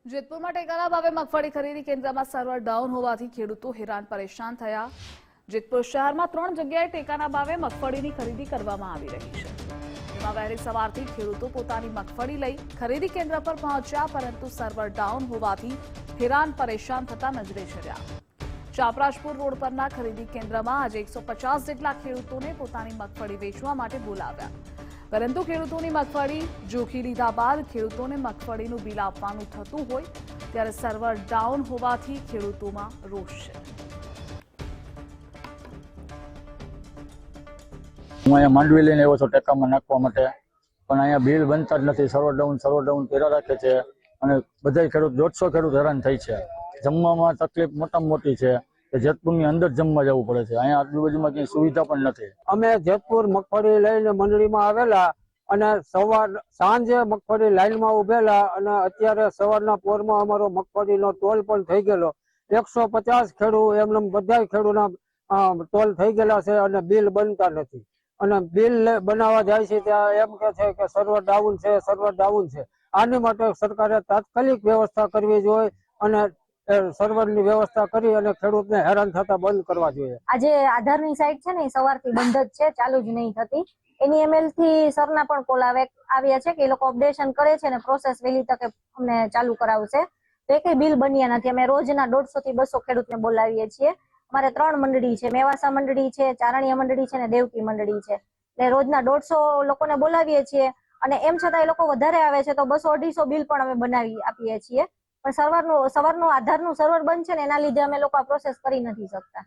જેતપુરમાં ટેકાના ભાવે મગફળી ખરીદી કેન્દ્રમાં સર્વર ડાઉન હોવાથી ખેડૂતો હેરાન પરેશાન થયા। જેતપુર શહેરમાં 3 જગ્યાએ ટેકાના ભાવે મગફળીની ખરીદી કરવામાં આવી રહી છે। જેમાં વહેલી સવારથી ખેડૂતો પોતાની મગફળી લઈ ખરીદી કેન્દ્ર પર પહોંચ્યા, પરંતુ સર્વર ડાઉન હોવાથી હેરાન પરેશાન થતા નજરે ચડ્યા। ચાપરાજપુર રોડ પરના ખરીદી કેન્દ્રમાં આજે 150 જેટલા ખેડૂતોને પોતાની મગફળી વેચવા માટે બોલાવ્યા, પરંતુ ખેડૂતોની મગફળી જોખી લીધા બાદ ખેડૂતોને મગફળીનું બિલ આપવાનું થતું હોય ત્યારે સર્વર ડાઉન હોવાથી ખેડૂતોમાં રોષ છે। હું અહીંયા માંડવી લઈને આવ્યો છું ટેકામાં નાખવા માટે, પણ અહીંયા બિલ બનતા જ નથી। સર્વર ડાઉન કર્યા રાખે છે અને બધા ખેડૂત 150 ખેડૂત હેરાન થાય છે। જમવામાં તકલીફ મોટામાં મોટી છે કે જેતપુરની અંદર જમવા જવું પડે છે। અહીંયા આજુબાજુમાં ક્યાંય સુવિધા પણ નથી। અમે જેતપુર મગફળી લઈને મંડળીમાં આવેલા અને સાંજે મગફળી લાઈનમાં ઉભેલા અને અત્યારે સવારના પોરમાં અમારો મગફળીનો ટોલ પણ થઈ ગયેલો। 150 ખેડૂત એમને બધા ખેડૂતના ટોલ થઈ ગયેલા છે અને બિલ બનતા નથી અને બિલ બનાવવા જાય છે ત્યાં એમ કે છે કે સર્વર ડાઉન છે, સર્વર ડાઉન છે। આની માટે સરકારે તાત્કાલિક વ્યવસ્થા કરવી જોઈએ અને સર્વરની વ્યવસ્થા કરી અને ખેડૂતને હેરાન થતા બંધ કરવા જોઈએ। આજે આધારની સાઇટ છે ને સવારથી બંધ જ છે, ચાલુ જ નહીં થતી। એની એમએલ થી સરના પણ કોલ આવ્યા છે કે એ લોકો અપડેશન કરે છે ને પ્રોસેસ વહેલી તકે અમને ચાલુ કરાવશે। તો એ કઈ બિલ બન્યા નથી। અમે રોજના 150 થી 200 ખેડૂતને બોલાવીએ છીએ। અમારે 3 મંડળી છે, મેવાસા મંડળી છે, ચારણિયા મંડળી છે ને દેવકી મંડળી છે। એટલે રોજના 150 લોકોને બોલાવીએ છીએ અને એમ છતાં એ લોકો વધારે આવે છે તો 200-250 બિલ પણ અમે બનાવી આપીએ છીએ। પણ સવારનું આધારનું સર્વર બંધ છે ને એના લીધે અમે લોકો આ પ્રોસેસ કરી નથી શકતા।